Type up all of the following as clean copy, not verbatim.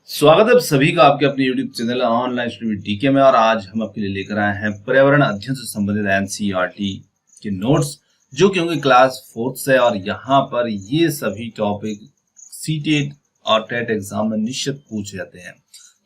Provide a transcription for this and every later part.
स्वागत है आप सभी का आपके अपने YouTube channel online study DK में। और आज हम आपके लिए लेकर आए हैं पर्यावरण अध्ययन से संबंधित एनसीईआरटी के नोट्स जो कि होंगे क्लास 4th से। और यहाँ पर ये सभी टॉपिक सीटेट और टेट एग्जाम में निश्चित पूछे जाते हैं,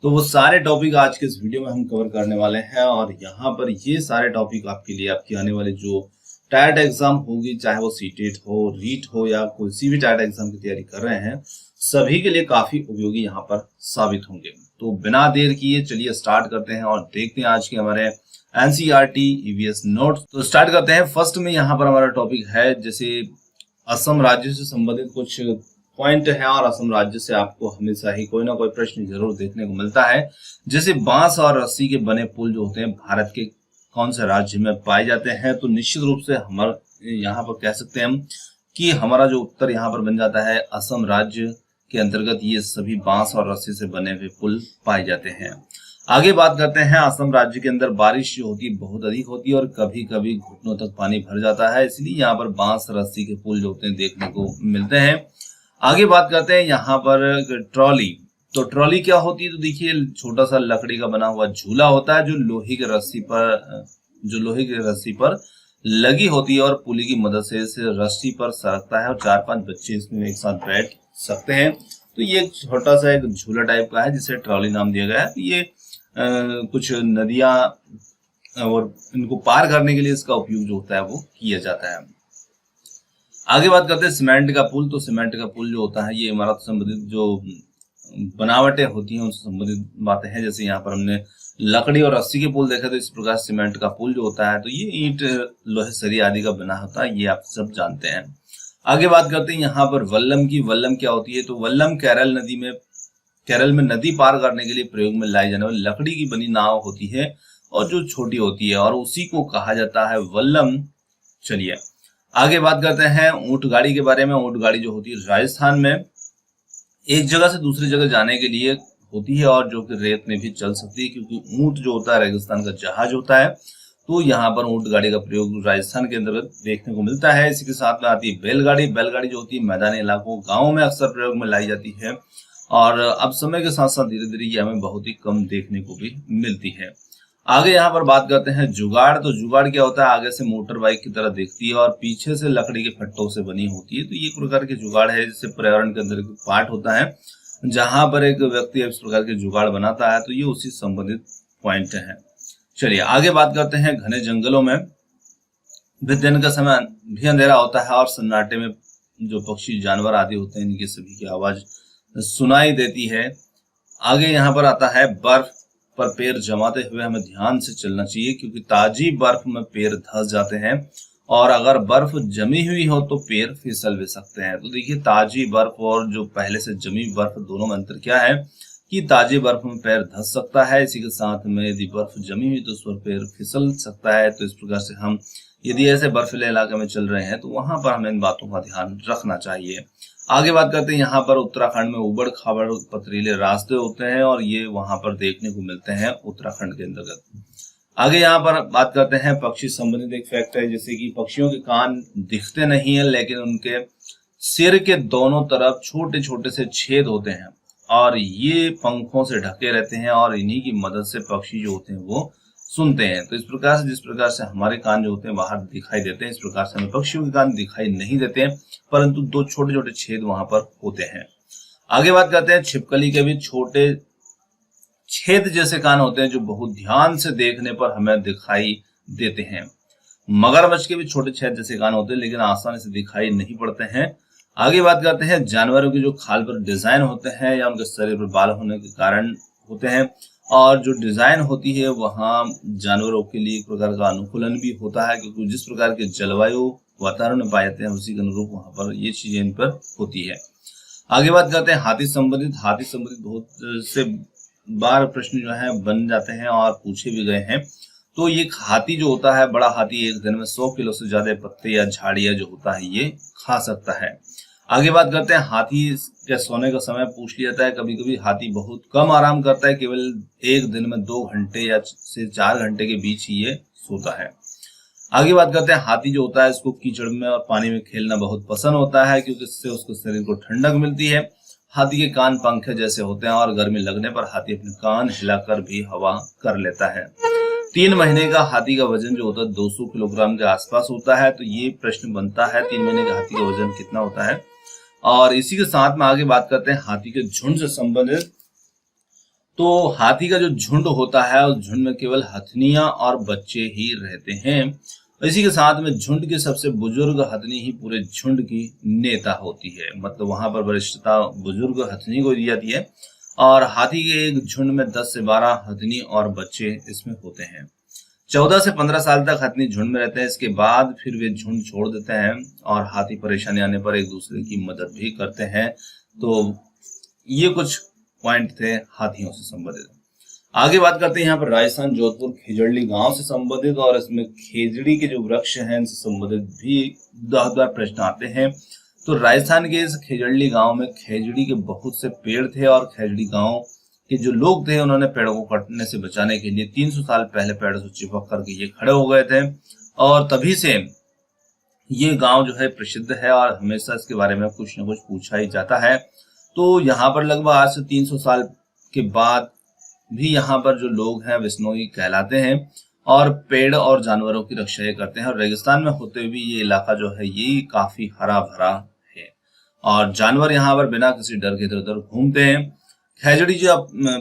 तो वो सारे टॉपिक आज के इस वीडियो में हम कवर करने वाले हैं। और यहाँ पर ये सारे टॉपिक आपके लिए आपकी आने वाले जो टेट एग्जाम होगी, चाहे वो सीटेट हो, रीट हो या कोई सी भी टेट एग्जाम की तैयारी कर रहे हैं, सभी के लिए काफी उपयोगी यहाँ पर साबित होंगे। तो बिना देर किए चलिए स्टार्ट करते हैं और देखते हैं आज के हमारे एनसीईआरटी ईवीएस नोट्स। तो स्टार्ट करते हैं। फर्स्ट में यहाँ पर हमारा टॉपिक है जैसे असम राज्य से संबंधित कुछ पॉइंट है, और असम राज्य से आपको हमेशा ही कोई ना कोई प्रश्न जरूर देखने को मिलता है। जैसे बांस और रस्सी के बने पुल जो होते हैं भारत के कौन से राज्य में पाए जाते हैं, तो निश्चित रूप से हमारे यहाँ पर कह सकते हैं हम कि हमारा जो उत्तर यहाँ पर बन जाता है असम राज्य के अंतर्गत ये सभी बांस और रस्सी से बने हुए पुल पाए जाते हैं। आगे बात करते हैं। असम राज्य के अंदर बारिश जो होती है बहुत अधिक होती है और कभी कभी घुटनों तक पानी भर जाता है, इसलिए यहाँ पर बांस रस्सी के पुल जो होते हैं देखने को मिलते हैं। आगे बात करते हैं यहाँ पर ट्रॉली। तो ट्रॉली क्या होती है, तो देखिए छोटा सा लकड़ी का बना हुआ झूला होता है जो लोहे की रस्सी पर लगी होती है और पुली की मदद से इस रस्सी पर सरकता है और 4-5 बच्चे इसमें एक साथ बैठ सकते हैं। तो ये छोटा सा एक झूला टाइप का है जिसे ट्रॉली नाम दिया गया है। तो ये कुछ नदियां और इनको पार करने के लिए इसका उपयोग जो होता है वो किया जाता है। आगे बात करते हैं सीमेंट का पुल। तो सीमेंट का पुल जो होता है ये इमारत से संबंधित जो बनावटें होती हैं उनसे संबंधित बातें हैं। जैसे यहाँ पर हमने लकड़ी और रस्सी के पुल देखा, तो इस प्रकार सीमेंट का पुल जो होता है तो ये ईंट, लोहे, सरिये आदि का बना होता है, ये आप सब जानते हैं। आगे बात करते हैं यहाँ पर वल्लम की। वल्लम क्या होती है, तो वल्लम केरल में नदी पार करने के लिए प्रयोग में लाई जाने वाली लकड़ी की बनी नाव होती है और जो छोटी होती है, और उसी को कहा जाता है वल्लम। चलिए आगे बात करते हैं ऊंट गाड़ी के बारे में। ऊंट गाड़ी जो होती है राजस्थान में एक जगह से दूसरी जगह जाने के लिए होती है और जो कि रेत में भी चल सकती है, क्योंकि ऊंट जो होता है रेगिस्तान का जहाज होता है। तो यहाँ पर ऊंट गाड़ी का प्रयोग राजस्थान के अंतर्गत देखने को मिलता है। इसी के साथ में आती है बैलगाड़ी। बैलगाड़ी जो होती है मैदानी इलाकों, गाँव में अक्सर प्रयोग में लाई जाती है, और अब समय के साथ साथ धीरे धीरे ये हमें बहुत ही कम देखने को भी मिलती है। आगे यहाँ पर बात करते हैं जुगाड़। तो जुगाड़ क्या होता है, आगे से मोटर बाइक की तरह दिखती है और पीछे से लकड़ी के फट्टों से बनी होती है। तो ये एक प्रकार के जुगाड़ है जिससे पर्यावरण के अंदर पार्ट होता है। जहां पर एक व्यक्ति इस प्रकार के जुगाड़ बनाता है तो ये उसी संबंधित पॉइंट है। चलिए आगे बात करते हैं। घने जंगलों में भी दिन का समय भी अंधेरा होता है और सन्नाटे में जो पक्षी, जानवर आदि होते हैं इनकी सभी की आवाज सुनाई देती है। आगे यहाँ पर आता है बर्फ पर पैर जमाते हुए हमें ध्यान से चलना चाहिए, क्योंकि ताजी बर्फ में पैर धंस जाते हैं और अगर बर्फ जमी हुई हो तो पैर फिसल भी सकते हैं। तो देखिए ताजी बर्फ और जो पहले से जमी बर्फ, दोनों में अंतर क्या है कि ताजी बर्फ में पैर धंस सकता है, इसी के साथ में यदि बर्फ जमी हुई तो उस पर पैर फिसल सकता है। तो इस प्रकार से हम यदि ऐसे बर्फीले इलाके में चल रहे हैं तो वहां पर हमें इन बातों का ध्यान रखना चाहिए। आगे बात करते हैं। यहाँ पर उत्तराखंड में उबड़ खाबड़ पथरीले रास्ते होते हैं और ये वहां पर देखने को मिलते हैं उत्तराखंड के अंतर्गत। आगे यहाँ पर बात करते हैं पक्षी संबंधित एक फैक्ट है, जैसे कि पक्षियों के कान दिखते नहीं है लेकिन उनके सिर के दोनों तरफ छोटे छोटे से छेद होते हैं और ये पंखों से ढके रहते हैं और इन्हीं की मदद से पक्षी जो होते हैं वो सुनते हैं। तो इस प्रकार से जिस प्रकार से हमारे कान जो होते हैं बाहर दिखाई देते हैं, इस प्रकार से हमें पक्षियों के कान दिखाई नहीं देते हैं, परंतु 2 छोटे छोटे छेद वहां पर होते हैं। आगे बात करते हैं छिपकली के भी छोटे छेद जैसे कान होते हैं जो बहुत ध्यान से देखने पर हमें दिखाई देते हैं। मगरमच्छ के भी छोटे छेद जैसे कान होते हैं लेकिन आसानी से दिखाई नहीं पड़ते हैं। आगे बात करते हैं जानवरों के जो खाल पर डिजाइन होते हैं या उनके शरीर पर बाल होने के कारण होते हैं, और जो डिजाइन होती है वहां जानवरों के लिए एक प्रकार का अनुकूलन भी होता है, क्योंकि जिस प्रकार के जलवायु वातावरण में पाए जाते हैं उसी के अनुरूप वहां पर ये चीजें इन पर होती है। आगे बात करते हैं हाथी संबंधित बहुत से बार प्रश्न जो है बन जाते हैं और पूछे भी गए हैं। तो ये हाथी जो होता है, बड़ा हाथी, एक दिन में 100 किलो से ज्यादा पत्ते या झाड़ियां जो होता है ये खा सकता है। आगे बात करते हैं हाथी के सोने का समय पूछ लिया जाता है। कभी कभी हाथी बहुत कम आराम करता है, केवल एक दिन में 2 घंटे या से 4 घंटे के बीच ही ये सोता है। आगे बात करते हैं हाथी जो होता है इसको कीचड़ में और पानी में खेलना बहुत पसंद होता है, क्योंकि इससे उसके शरीर को ठंडक मिलती है। हाथी के कान पंखे जैसे होते हैं और गर्मी लगने पर हाथी अपने कान हिलाकर भी हवा कर लेता है। 3 महीने का हाथी का वजन जो होता है 200 किलोग्राम के आसपास होता है। तो ये प्रश्न बनता है 3 महीने के हाथी का वजन कितना होता है। और इसी के साथ में आगे बात करते हैं हाथी के झुंड से संबंधित। तो हाथी का जो झुंड होता है उस झुंड में केवल हथनियां और बच्चे ही रहते हैं। इसी के साथ में झुंड की सबसे बुजुर्ग हथनी ही पूरे झुंड की नेता होती है। मतलब वहां पर वरिष्ठता बुजुर्ग हथनी को दी जाती है। और हाथी के एक झुंड में 10 से 12 हथनी और बच्चे इसमें होते हैं। 14 से 15 साल तक हथनी झुंड में रहते हैं। इसके बाद फिर वे झुंड छोड़ देते हैं और हाथी परेशानी आने पर एक दूसरे की मदद भी करते हैं। तो ये कुछ पॉइंट थे हाथियों से संबंधित। आगे बात करते हैं यहाँ पर राजस्थान जोधपुर खेजड़ली गांव से संबंधित, और इसमें खेजड़ी के जो वृक्ष हैं इनसे संबंधित भी 10 प्रश्न आते हैं। तो राजस्थान के इस खेजड़ली गांव में खेजड़ी के बहुत से पेड़ थे और खेजड़ी गांव के जो लोग थे उन्होंने पेड़ों को कटने से बचाने के लिए 300 साल पहले पेड़ों से चिपक करके ये खड़े हो गए थे। और तभी से ये गांव जो है प्रसिद्ध है और हमेशा इसके बारे में कुछ न कुछ पूछा ही जाता है। तो यहाँ पर लगभग आज से 300 साल के बाद भी यहाँ पर जो लोग हैं विश्नोई कहलाते हैं और पेड़ और जानवरों की रक्षा करते हैं। और रेगिस्तान में होते हुए भी ये इलाका जो है ये काफी हरा भरा है और जानवर यहाँ पर बिना किसी डर के इधर उधर घूमते हैं। खेजड़ी जो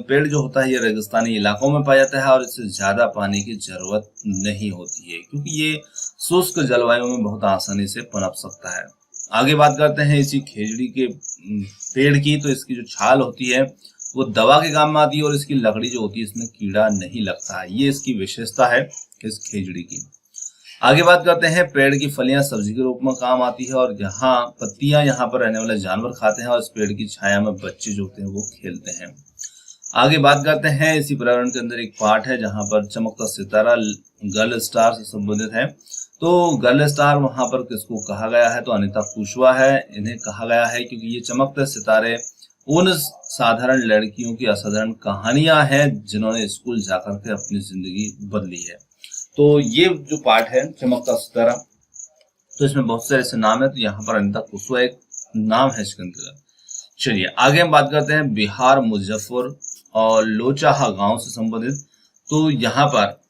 पेड़ जो होता है ये रेगिस्तानी इलाकों में पाया जाता है और इससे ज्यादा पानी की जरूरत नहीं होती है क्योंकि ये शुष्क जलवायु में बहुत आसानी से पनप सकता है। आगे बात करते हैं इसी खेजड़ी के पेड़ की। तो इसकी जो छाल होती है वो दवा के काम में आती है और इसकी लकड़ी जो होती है इसमें कीड़ा नहीं लगता है। ये इसकी विशेषता है इस खेजड़ी की। आगे बात करते हैं पेड़ की फलियां सब्जी के रूप में काम आती है और यहाँ पत्तियां यहाँ पर रहने वाले जानवर खाते हैं और इस पेड़ की छाया में बच्चे जो होते हैं वो खेलते हैं। आगे बात करते हैं इसी पर्यावरण के अंदर एक पार्ट है जहां पर चमकता सितारा गर्ल स्टार से संबंधित है। तो गर्ल स्टार वहां पर किसको कहा गया है? तो अनिता कुशवाहा है, इन्हें कहा गया है क्योंकि ये चमकते सितारे उन साधारण लड़कियों की असाधारण कहानियां हैं जिन्होंने स्कूल जाकर के अपनी जिंदगी बदली है। तो ये जो पार्ट है चमकता सितारा, तो इसमें बहुत सारे ऐसे नाम है। तो यहाँ पर अनिता कुशवाहा एक नाम है इसके अंतर्गत। चलिए आगे हम बात करते हैं बिहार मुजफ्फर और लोचाहा गांव से संबंधित। तो यहाँ पर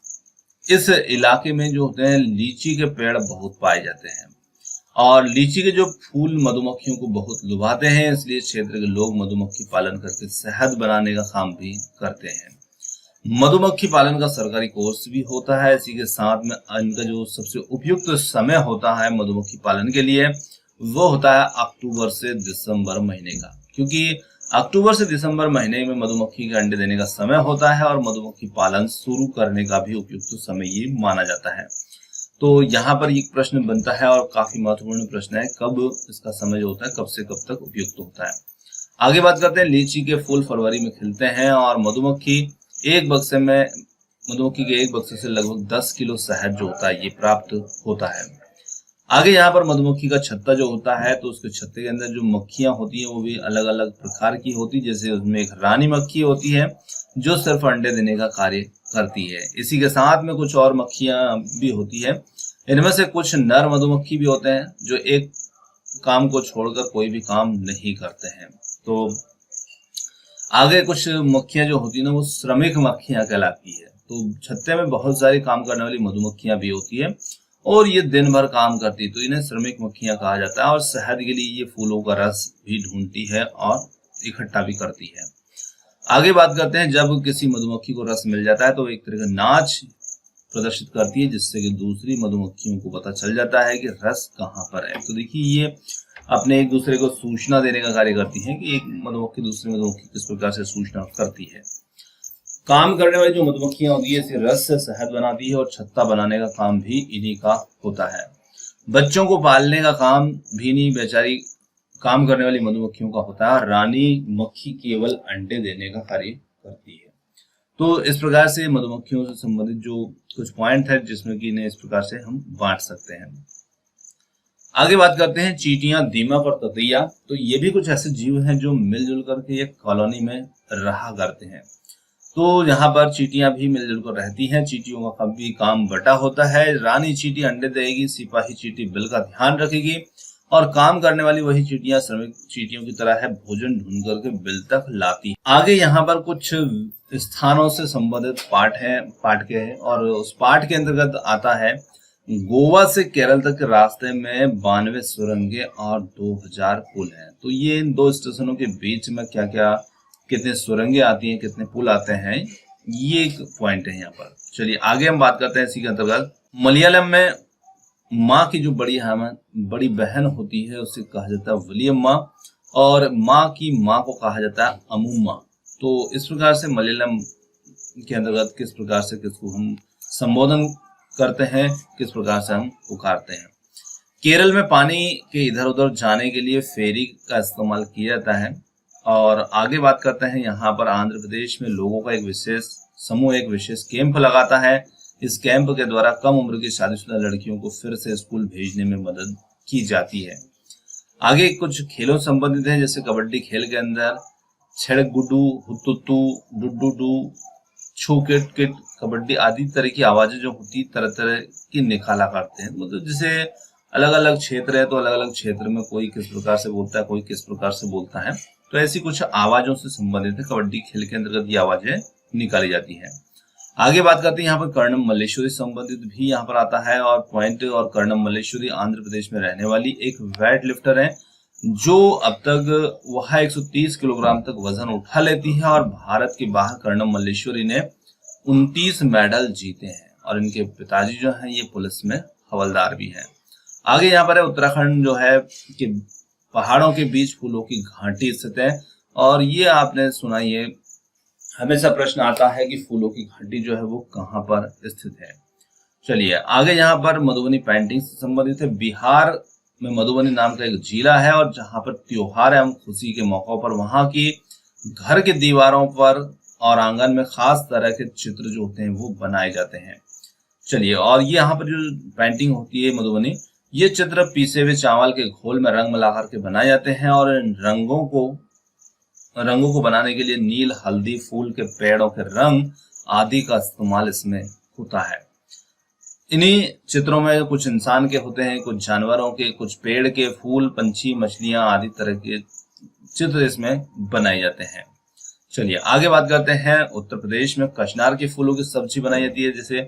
इस इलाके में जो होते हैं लीची के पेड़ बहुत पाए जाते हैं और लीची के जो फूल मधुमक्खियों को बहुत लुभाते हैं, इसलिए क्षेत्र के लोग मधुमक्खी पालन करके शहद बनाने का काम भी करते हैं। मधुमक्खी पालन का सरकारी कोर्स भी होता है। इसी के साथ में इनका जो सबसे उपयुक्त समय होता है मधुमक्खी पालन के लिए वो होता है अक्टूबर से दिसंबर महीने का, क्योंकि अक्टूबर से दिसंबर महीने में मधुमक्खी के अंडे देने का समय होता है और मधुमक्खी पालन शुरू करने का भी उपयुक्त समय ये माना जाता है। तो यहाँ पर एक प्रश्न बनता है और काफी महत्वपूर्ण प्रश्न है, कब इसका समय जो होता है कब से कब तक उपयुक्त होता है। आगे बात करते हैं लीची के फूल फरवरी में खिलते हैं और मधुमक्खी के एक बक्से से लगभग 10 किलो शहद जो होता है ये प्राप्त होता है। आगे यहाँ पर मधुमक्खी का छत्ता जो होता है तो उसके छत्ते के अंदर जो मक्खियां होती है वो भी अलग अलग प्रकार की होती है। जैसे उसमें एक रानी मक्खी होती है जो सिर्फ अंडे देने का कार्य करती है। इसी के साथ में कुछ और मक्खियां भी होती है। इनमें से कुछ नर मधुमक्खी भी होते हैं जो एक काम को छोड़कर कोई भी काम नहीं करते हैं। तो आगे कुछ मक्खियां जो होती है ना वो श्रमिक मक्खियां कहलाती है। तो छत्ते में बहुत सारी काम करने वाली मधुमक्खियां भी होती है और ये दिन भर काम करती है, तो इन्हें श्रमिक मक्खियां कहा जाता है। और शहद के लिए ये फूलों का रस भी ढूंढती है और इकट्ठा भी करती है। आगे बात करते हैं जब किसी मधुमक्खी को रस मिल जाता है तो एक तरह का नाच प्रदर्शित करती है जिससे कि दूसरी मधुमक्खियों को पता चल जाता है कि रस कहाँ पर है। तो देखिए ये अपने एक दूसरे को सूचना देने का कार्य करती है कि एक मधुमक्खी दूसरी मधुमक्खी किस प्रकार से सूचना करती है। काम करने वाली जो मधुमक्खियां होती है इसे रस से शहद बनाती है और छत्ता बनाने का काम भी इन्हीं का होता है। बच्चों को पालने का काम भी इन्हीं बेचारी काम करने वाली मधुमक्खियों का होता है। रानी मक्खी केवल अंडे देने का कार्य करती है। तो इस प्रकार से मधुमक्खियों से संबंधित जो कुछ पॉइंट है जिसमें कि इन्हें इस प्रकार से हम बांट सकते हैं। आगे बात करते हैं चींटियां, दीमक और ततैया। तो ये भी कुछ ऐसे जीव हैं जो मिलजुल करके एक कॉलोनी में रहा करते हैं। तो यहाँ पर चींटियां भी मिलजुल कर रहती हैं। चींटियों का भी काम बटा होता है। रानी चींटी अंडे देगी, सिपाही चींटी बिल का ध्यान रखेगी और काम करने वाली वही चींटियां श्रमिक चींटियों की तरह है, भोजन ढूंढ करके बिल तक लाती है। आगे यहाँ पर कुछ स्थानों से संबंधित पाठ के हैं, और उस पाठ के अंतर्गत आता है गोवा से केरल तक के रास्ते में 92 सुरंगें और 2000 पुल हैं। तो ये इन दो स्टेशनों के बीच में क्या क्या कितने सुरंगें आती हैं, कितने पुल आते हैं, ये एक पॉइंट है यहाँ पर। चलिए आगे हम बात करते हैं इसी के अंतर्गत। मलयालम में माँ की जो बड़ी बहन होती है उसे कहा जाता है वलियम्मा, और माँ की माँ को कहा जाता है अमुम्मा। तो इस प्रकार से मलयालम के अंतर्गत किस प्रकार से किसको हम संबोधन करते हैं, किस प्रकार से हम पुकारते हैं। केरल में पानी के इधर उधर जाने के लिए फेरी का इस्तेमाल किया जाता है। और आगे बात करते हैं, यहाँ पर आंध्र प्रदेश में लोगों का एक विशेष समूह एक विशेष कैंप लगाता है। इस कैंप के द्वारा कम उम्र की शादीशुदा लड़कियों को फिर से स्कूल भेजने में मदद की जाती है। आगे कुछ खेलों से संबंधित है, जैसे कबड्डी खेल के अंदर छेड़गुडू, हुतुतु, डुडुडू, छू किट किट, कबड्डी आदि तरह की आवाजें जो होती तरह तरह की निकाला करते हैं। मतलब जैसे अलग अलग क्षेत्र है तो अलग अलग क्षेत्र में कोई किस प्रकार से बोलता है, कोई किस प्रकार से बोलता है, तो ऐसी कुछ आवाजों से संबंधित है। कबड्डी खेल के अंतर्गत ये आवाजें निकाली जाती है। आगे बात करते हैं, यहाँ पर कर्णम मल्लेश्वरी संबंधित भी यहाँ पर आता है। और पॉइंट, और कर्णम मल्लेश्वरी आंध्र प्रदेश में रहने वाली एक वेट लिफ्टर है जो अब तक वह 130 किलोग्राम तक वजन उठा लेती है। और भारत के बाहर कर्णम मल्लेश्वरी ने 29 मेडल जीते हैं, और इनके पिताजी जो हैं ये पुलिस में हवलदार भी हैं। आगे यहाँ पर है उत्तराखंड जो है कि पहाड़ों के बीच फूलों की घाटी स्थित है। और ये आपने सुना, ये हमेशा प्रश्न आता है कि फूलों की घाटी जो है वो कहाँ पर स्थित है। चलिए आगे यहाँ पर मधुबनी पेंटिंग से संबंधित है। बिहार में मधुबनी नाम का एक जिला है, और जहाँ पर त्योहार एवं खुशी के मौकों पर वहां की घर के दीवारों पर और आंगन में खास तरह के चित्र जो होते हैं वो बनाए जाते हैं। चलिए, और ये यहाँ पर जो पेंटिंग होती है मधुबनी, ये चित्र पीसे हुए चावल के घोल में रंग मिलाकर के बनाए जाते हैं। और इन रंगों को बनाने के लिए नील, हल्दी, फूल के पेड़ों के रंग आदि का इस्तेमाल इसमें होता है। इन्हीं चित्रों में कुछ इंसान के होते हैं, कुछ जानवरों के, कुछ पेड़ के, फूल, पंछी, मछलियां आदि तरह के चित्र इसमें बनाए जाते हैं। चलिए आगे बात करते हैं। उत्तर प्रदेश में कचनार के फूलों की सब्जी बनाई जाती है। जैसे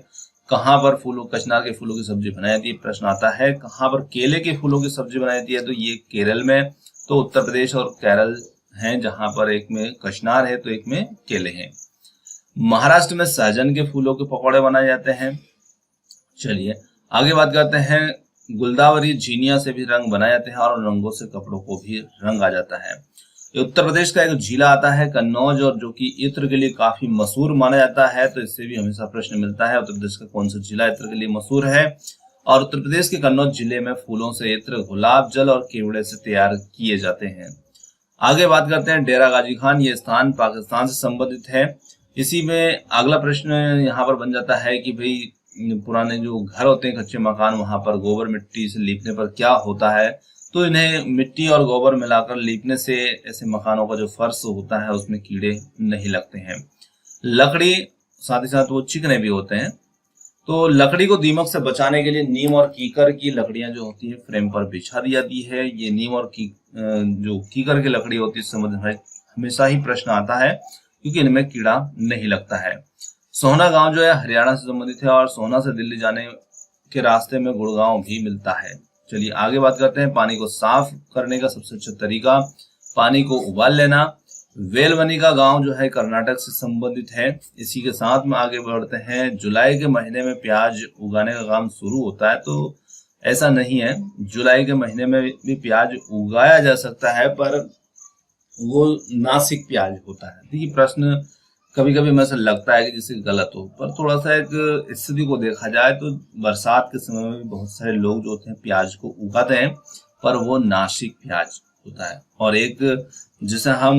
कहाँ पर कचनार के फूलों की सब्जी बनाई जाती है, प्रश्न आता है। कहाँ पर केले के फूलों की सब्जी बनाई जाती है, तो ये केरल में। तो उत्तर प्रदेश और केरल हैं जहां पर एक में कचनार है तो एक में केले हैं। महाराष्ट्र में सहजन के फूलों के पकौड़े बनाए जाते हैं। चलिए आगे बात करते हैं। गुलदावरी, झीनिया से भी रंग बनाए जाते हैं, और रंगों से कपड़ों को भी रंग आ जाता है। उत्तर प्रदेश का एक जिला आता है कन्नौज, और जो कि इत्र के लिए काफी मशहूर माना जाता है। तो इससे भी हमेशा प्रश्न मिलता है, उत्तर प्रदेश का कौन सा जिला इत्र के लिए मशहूर है। और उत्तर प्रदेश के कन्नौज जिले में फूलों से इत्र, गुलाब जल और केवड़े से तैयार किए जाते हैं। आगे बात करते हैं डेरा गाजी खान। ये स्थान पाकिस्तान से संबंधित है। इसी में अगला प्रश्न यहाँ पर बन जाता है कि भाई पुराने जो घर होते हैं, कच्चे मकान, वहां पर गोबर मिट्टी से लीपने पर क्या होता है। तो इन्हें मिट्टी और गोबर मिलाकर लीपने से ऐसे मकानों का जो फर्श होता है उसमें कीड़े नहीं लगते हैं। लकड़ी, साथ ही साथ वो चिकने भी होते हैं। तो लकड़ी को दीमक से बचाने के लिए नीम और कीकर की लकड़ियां जो होती है फ्रेम पर बिछा दी जाती है। ये नीम और जो कीकर की लकड़ी होती है इससे संबंधित हमेशा ही प्रश्न आता है, क्योंकि इनमें कीड़ा नहीं लगता है। सोहना गांव जो है हरियाणा से संबंधित है, और सोहना से दिल्ली जाने के रास्ते में गुड़गांव भी मिलता है। चलिए आगे बात करते हैं। पानी को साफ करने का सबसे अच्छा तरीका, पानी को उबाल लेना। वेलवनी का गांव जो है कर्नाटक से संबंधित है। इसी के साथ में आगे बढ़ते हैं। जुलाई के महीने में प्याज उगाने का काम शुरू होता है, तो ऐसा नहीं है, जुलाई के महीने में भी प्याज उगाया जा सकता है, पर वो नासिक प्याज होता है। देखिए प्रश्न कभी कभी में से लगता है कि जैसे गलत हो, पर थोड़ा सा एक स्थिति को देखा जाए तो बरसात के समय में भी बहुत सारे लोग जो होते हैं प्याज को उगाते हैं, पर वो नासिक प्याज होता है। और एक जिसे हम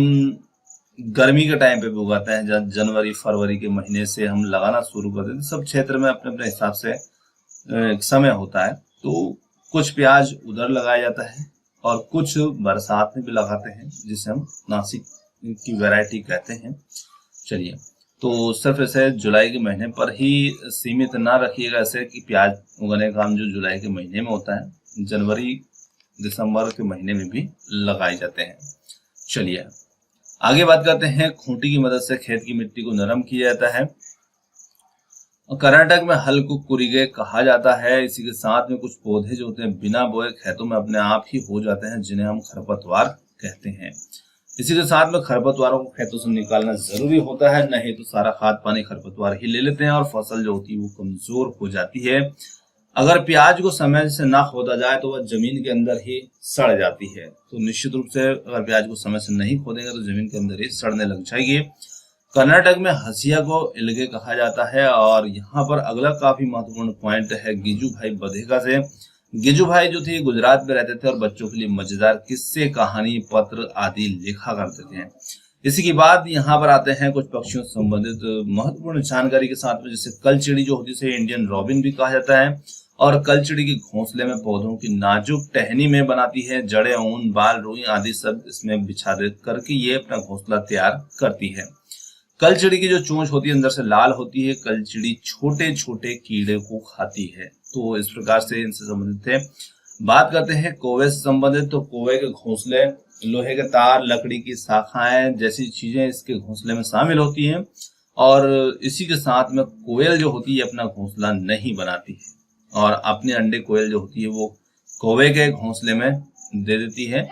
गर्मी के टाइम पे भी उगाते हैं, जब जनवरी फरवरी के महीने से हम लगाना शुरू करते हैं। सब क्षेत्र में अपने अपने हिसाब से एक समय होता है, तो कुछ प्याज उधर लगाया जाता है और कुछ बरसात में भी लगाते हैं, जिसे हम नासिक की वैरायटी कहते हैं। चलिए, तो सिर्फ ऐसे जुलाई के महीने पर ही सीमित ना रखिएगा, ऐसे कि प्याज उगाने का काम जो जुलाई के महीने में होता है। जनवरी दिसंबर के महीने में भी लगाए जाते हैं। चलिए आगे बात करते हैं। खूंटी की मदद से खेत की मिट्टी को नरम किया जाता है। कर्नाटक में हल को कुरीगे कहा जाता है। इसी के साथ में कुछ पौधे जो होते हैं बिना बोए खेतों में अपने आप ही हो जाते हैं, जिन्हें हम खरपतवार कहते हैं। इसी के साथ में खरपतवारों को खेतों से निकालना जरूरी होता है, नहीं तो सारा खाद पानी खरपतवार ही ले लेते हैं और फसल जो होती है वो कमजोर हो जाती है। अगर प्याज को समय से ना खोदा जाए तो वह जमीन के अंदर ही सड़ जाती है। तो निश्चित रूप से अगर प्याज को समय से नहीं खोदेंगे तो जमीन के अंदर ही सड़ने लग जाएगी। कर्नाटक में हसिया को इलगे कहा जाता है। और यहाँ पर अगला काफी महत्वपूर्ण पॉइंट है गिजू भाई बधेगा से। गिजू भाई जो थे गुजरात में रहते थे और बच्चों के लिए मजेदार किस्से, कहानी, पत्र आदि लिखा करते थे। इसी के बाद यहाँ पर आते हैं कुछ पक्षियों से संबंधित महत्वपूर्ण जानकारी के साथ में, जैसे कलचिड़ी जो होती है इंडियन रॉबिन भी कहा जाता है। और कलचिड़ी के घोंसले में पौधों की नाजुक टहनी में बनाती है। जड़ें, ऊन, बाल, रुई आदि सब इसमें बिछा दे करके ये अपना घोंसला तैयार करती है। कलचिड़ी की जो चोंच होती है अंदर से लाल होती है। कलचिड़ी छोटे छोटे कीड़े को खाती है। तो इस प्रकार से इनसे संबंधित थे। बात करते हैं कौवे से संबंधित। तो कौवे के घोंसले लोहे के तार, लकड़ी की शाखाएं जैसी चीजें इसके घोंसले में शामिल होती हैं। और इसी के साथ में कोयल जो होती है अपना घोंसला नहीं बनाती है और अपने अंडे कोयल जो होती है वो कौवे के घोंसले में दे देती है,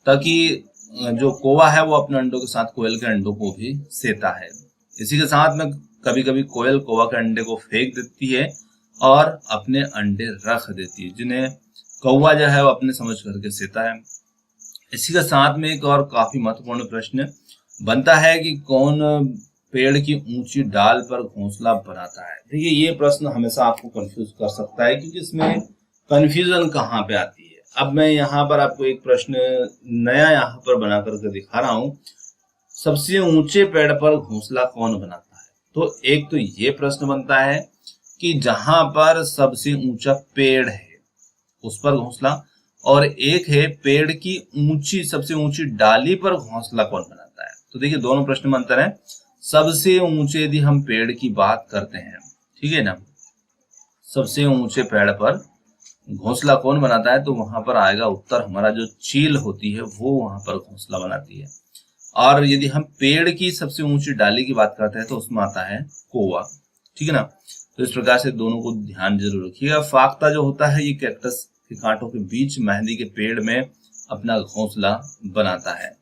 ताकि जो कौवा है वो अपने अंडों के साथ कोयल के अंडों को भी सेता है। इसी के साथ में कभी कभी कोयल कौवा के अंडे को फेंक देती है और अपने अंडे रख देती है, जिन्हें कौवा जो है वो अपने समझ करके सेता है। इसी के साथ में एक और काफी महत्वपूर्ण प्रश्न बनता है कि कौन पेड़ की ऊंची डाल पर घोंसला बनाता है। देखिए ये प्रश्न हमेशा आपको कंफ्यूज कर सकता है, क्योंकि इसमें कंफ्यूजन कहाँ पे आती है। अब मैं यहाँ पर आपको एक प्रश्न नया यहाँ पर बना करके दिखा रहा हूँ। सबसे ऊंचे पेड़ पर घोंसला कौन बनाता है? तो एक तो ये प्रश्न बनता है कि जहां पर सबसे ऊंचा पेड़ है उस पर घोंसला, और एक है पेड़ की ऊंची सबसे ऊंची डाली पर घोंसला कौन बनाता है। तो देखिए दोनों प्रश्न में अंतर है। सबसे ऊंचे यदि हम पेड़ की बात करते हैं, ठीक है ना, सबसे ऊंचे पेड़ पर घोंसला कौन बनाता है, तो वहां पर आएगा उत्तर हमारा जो चील होती है वो वहां पर घोंसला बनाती है। और यदि हम पेड़ की सबसे ऊंची डाली की बात करते हैं तो उसमें आता है कौवा, ठीक है ना। तो इस प्रकार से दोनों को ध्यान जरूर रखिएगा। फाख्ता जो होता है ये कैक्टस के कांटों के बीच मेहंदी के पेड़ में अपना घोंसला बनाता है।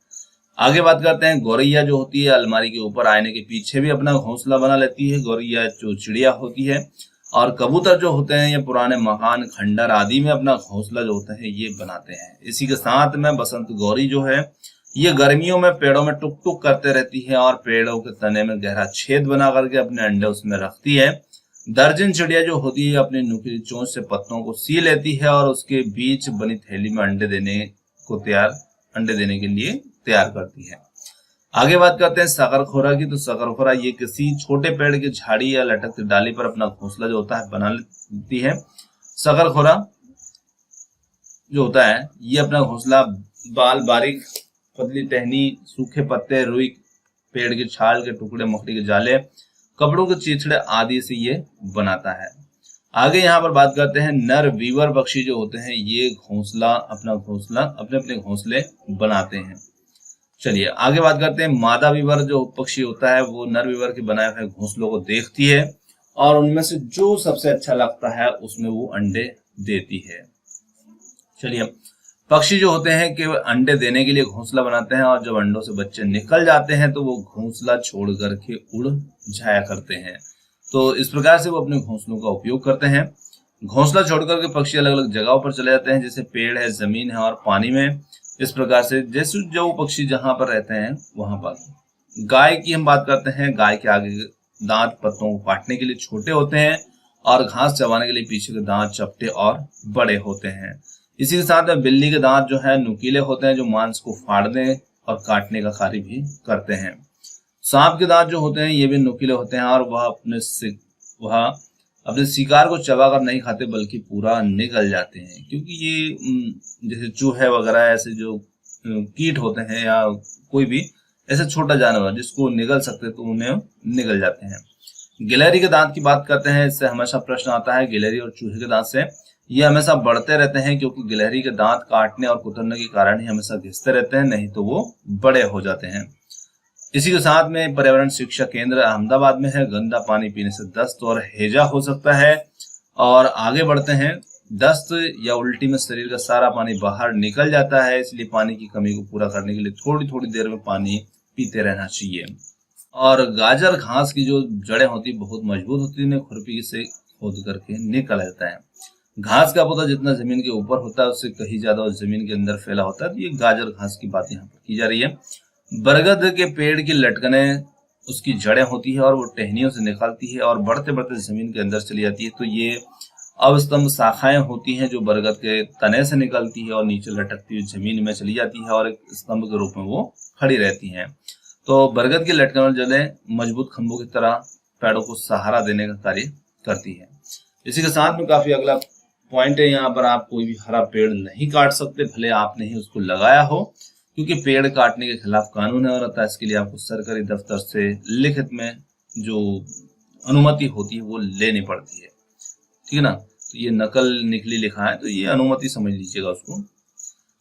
आगे बात करते हैं गौरैया जो होती है अलमारी के ऊपर आईने के पीछे भी अपना घोंसला बना लेती है। गौरैया जो चिड़िया होती है। और कबूतर जो होते हैं ये पुराने मकान, खंडर आदि में अपना घोंसला जो होता है ये बनाते हैं। इसी के साथ में बसंत गौरी जो है ये गर्मियों में पेड़ों में टुक टुक करते रहती है और पेड़ों के तने में गहरा छेद बना करके अपने अंडे उसमें रखती है। दर्जन चिड़िया जो होती है अपनी नुकीली चोंच से पत्तों को सी लेती है और उसके बीच बनी थैली में अंडे देने के लिए तैयार करती है। आगे बात करते हैं शकरखोरा की। तो शकरखोरा ये किसी छोटे पेड़ की झाड़ी या लटकती डाली पर अपना घोंसला जो होता है बना लेती है। शकरखोरा जो होता है ये अपना घोंसला बाल, बारीक पतली टहनी, सूखे पत्ते, रुई, पेड़ की छाल के टुकड़े, मकड़ी के जाले, कपड़ों के चिथड़े आदि से ये बनाता है। आगे यहाँ पर बात करते हैं नर वीवर पक्षी जो होते हैं ये अपने घोंसले बनाते हैं। चलिए आगे बात करते हैं मादा वीवर जो पक्षी होता है वो नर वीवर के बनाए हुए घोंसलों को देखती है और उनमें से जो सबसे अच्छा लगता है उसमें वो अंडे देती है। चलिए पक्षी जो होते हैं कि अंडे देने के लिए घोंसला बनाते हैं और जब अंडों से बच्चे निकल जाते हैं तो वो घोंसला छोड़ करके उड़ जाया करते हैं। तो इस प्रकार से वो अपने घोंसलों का उपयोग करते हैं। घोंसला छोड़ करके पक्षी अलग अलग जगहों पर चले जाते हैं, जैसे पेड़ है, जमीन है और पानी में। इस प्रकार से जैसे जो पक्षी जहां पर रहते हैं वहां पर। गाय की हम बात करते हैं। गाय के आगे दांत पत्तों को काटने के लिए छोटे होते हैं और घास चबाने के लिए पीछे के दांत चपटे और बड़े होते हैं। इसी के साथ में बिल्ली के दांत जो है नुकीले होते हैं, जो मांस को फाड़ने और काटने का कार्य भी करते हैं। सांप के दांत जो होते हैं ये भी नुकीले होते हैं और वह अपने शिकार को चबाकर नहीं खाते बल्कि पूरा निगल जाते हैं, क्योंकि ये जैसे चूहे वगैरह ऐसे जो कीट होते हैं या कोई भी ऐसे छोटा जानवर जिसको निगल सकते तो उन्हें निगल जाते हैं। गिलहरी के दांत की बात करते हैं। इससे हमेशा प्रश्न आता है गिलहरी और चूहे के दांत से। ये हमेशा बढ़ते रहते हैं क्योंकि गिलहरी के दांत काटने और कुतरने के कारण ही हमेशा घिसते रहते हैं, नहीं तो वो बड़े हो जाते हैं। इसी के साथ में पर्यावरण शिक्षा केंद्र अहमदाबाद में है। गंदा पानी पीने से दस्त और हैजा हो सकता है। और आगे बढ़ते हैं, दस्त या उल्टी में शरीर का सारा पानी बाहर निकल जाता है, इसलिए पानी की कमी को पूरा करने के लिए थोड़ी थोड़ी देर में पानी पीते रहना चाहिए। और गाजर घास की जो जड़ें होती बहुत मजबूत होती है, इन्हें खुरपी से खोद करके निकाला जाता है। घास का पौधा जितना जमीन के ऊपर होता है उससे कहीं ज्यादा जमीन के अंदर फैला होता है, तो ये गाजर घास की बात यहाँ पर की जा रही है। बरगद के पेड़ की लटकने उसकी जड़ें होती है और वो टहनियों से निकलती है और बढ़ते बढ़ते जमीन के अंदर चली जाती है। तो ये अवस्तंभ शाखाएं होती हैं जो बरगद के तने से निकलती है और नीचे लटकती हुई जमीन में चली जाती है और एक स्तंभ के रूप में वो खड़ी रहती हैं। तो बरगद की लटकन वाली जड़ें मजबूत खंभों की तरह पेड़ों को सहारा देने का कार्य करती है। इसी के साथ में काफी अगला पॉइंट है, यहाँ पर आप कोई भी हरा पेड़ नहीं काट सकते, भले आपने ही उसको लगाया हो, क्योंकि पेड़ काटने के खिलाफ कानून है और अतः इसके लिए आपको सरकारी दफ्तर से लिखित में जो अनुमति होती है वो लेनी पड़ती है। ठीक है ना, तो ये नकल निकली लिखा है, तो ये अनुमति समझ लीजिएगा उसको।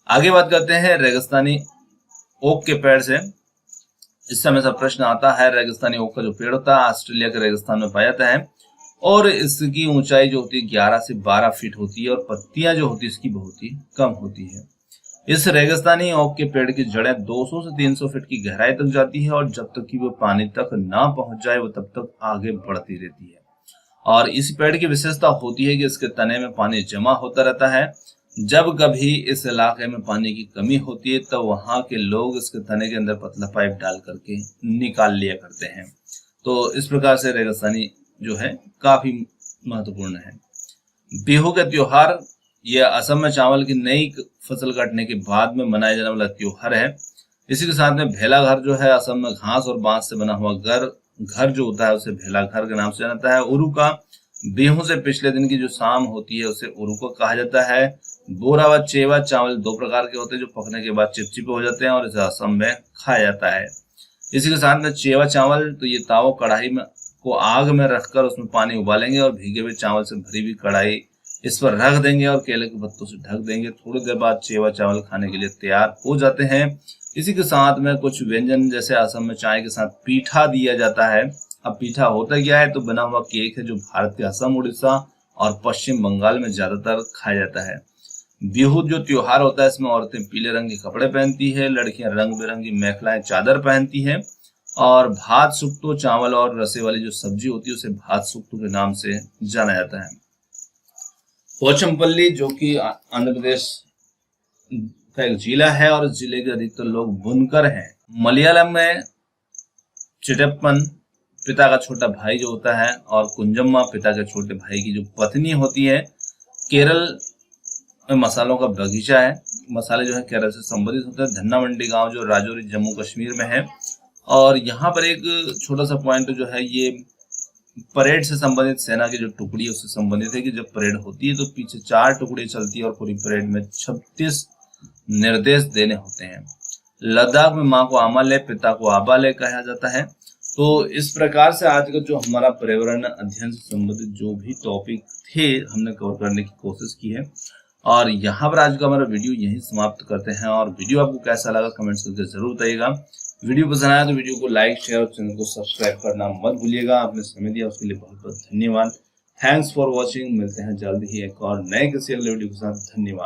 आगे बात करते हैं रेगिस्तानी ओक के पेड़ से। इससे हमेशा प्रश्न आता है, रेगिस्तानी ओक का जो पेड़ होता है ऑस्ट्रेलिया के रेगिस्तान में पाया जाता है और इसकी ऊंचाई जो होती है 11 से 12 फीट होती है और पत्तियां जो होती है इसकी बहुत ही कम होती है। इस रेगिस्तानी ओक के पेड़ की जड़ें 200 से 300 फीट की गहराई तक जाती है और जब तक कि वो पानी तक ना पहुंच जाए वो तब तक आगे बढ़ती रहती है। और इस पेड़ की विशेषता होती है कि इसके तने में पानी जमा होता रहता है। जब कभी इस इलाके में पानी की कमी होती है तो वहां के लोग इसके तने के अंदर पतला पाइप डाल करके निकाल लिया करते हैं। तो इस प्रकार से रेगिस्तानी जो है काफी महत्वपूर्ण है। बिहू का त्योहार, यह असम में चावल की नई फसल काटने के बाद में मनाया जाने वाला त्योहार है। इसी के साथ में भेला घर जो है, असम में घास और बांस से बना हुआ घर जो होता है उसे भेला घर के नाम से जाना है। उरुका, बिहू से पिछले दिन की जो शाम होती है उसे उरुका कहा जाता है। बोरा व चेवा चावल दो प्रकार के होते हैं जो पकने के बाद चिपचिपे हो जाते हैं और इसे असम में खाया जाता है। इसी के साथ में चेवा चावल, तो ये ताव कढ़ाई में को आग में रखकर उसमें पानी उबालेंगे और भीगे हुए चावल से भरी हुई कढ़ाई इस पर रख देंगे और केले के पत्तों से ढक देंगे। थोड़ी देर बाद चेवा चावल खाने के लिए तैयार हो जाते हैं। इसी के साथ में कुछ व्यंजन, जैसे असम में चाय के साथ पीठा दिया जाता है। अब पीठा होता क्या है, तो बना हुआ केक है जो भारत के असम, उड़ीसा और पश्चिम बंगाल में ज्यादातर खाया जाता है। बिहू जो त्योहार होता है इसमें औरतें पीले रंग के कपड़े पहनती है, लड़कियां रंग बिरंगी मेखलाएं चादर पहनती है और भात सुक्तो, चावल और रसे वाली जो सब्जी होती है उसे भात सुक्तो के नाम से जाना जाता है। पोचमपल्ली जो कि आंध्र प्रदेश का एक जिला है और इस जिले के अधिकतर लोग बुनकर हैं। मलयालम में चिटप्पन पिता का छोटा भाई जो होता है और कुंजम्मा पिता के छोटे भाई की जो पत्नी होती है। केरल में मसालों का बगीचा है। मसाले जो है केरल से संबंधित होते हैं। धन्ना मंडी गांव जो राजौरी जम्मू कश्मीर में है। और यहाँ पर एक छोटा सा पॉइंट जो है, ये परेड से संबंधित, सेना की जो टुकड़ी है उससे संबंधित है कि जब परेड होती है तो पीछे 4 टुकड़ी चलती है और पूरी परेड में 36 निर्देश देने होते हैं। लद्दाख में माँ को आमाले, पिता को आबाले कहा जाता है। तो इस प्रकार से आज का जो हमारा पर्यावरण अध्ययन से संबंधित जो भी टॉपिक थे हमने कवर करने की कोशिश की है। और यहाँ पर आज का हमारा वीडियो यही समाप्त करते हैं। और वीडियो आपको कैसा लगा कमेंट्स करके जरूर बताइएगा। वीडियो पसंद आया तो वीडियो को लाइक, शेयर और चैनल को सब्सक्राइब करना मत भूलिएगा। आपने समय दिया उसके लिए बहुत बहुत धन्यवाद। Thanks for watching. मिलते हैं जल्द ही एक और नए किसी अगले वीडियो के साथ। धन्यवाद।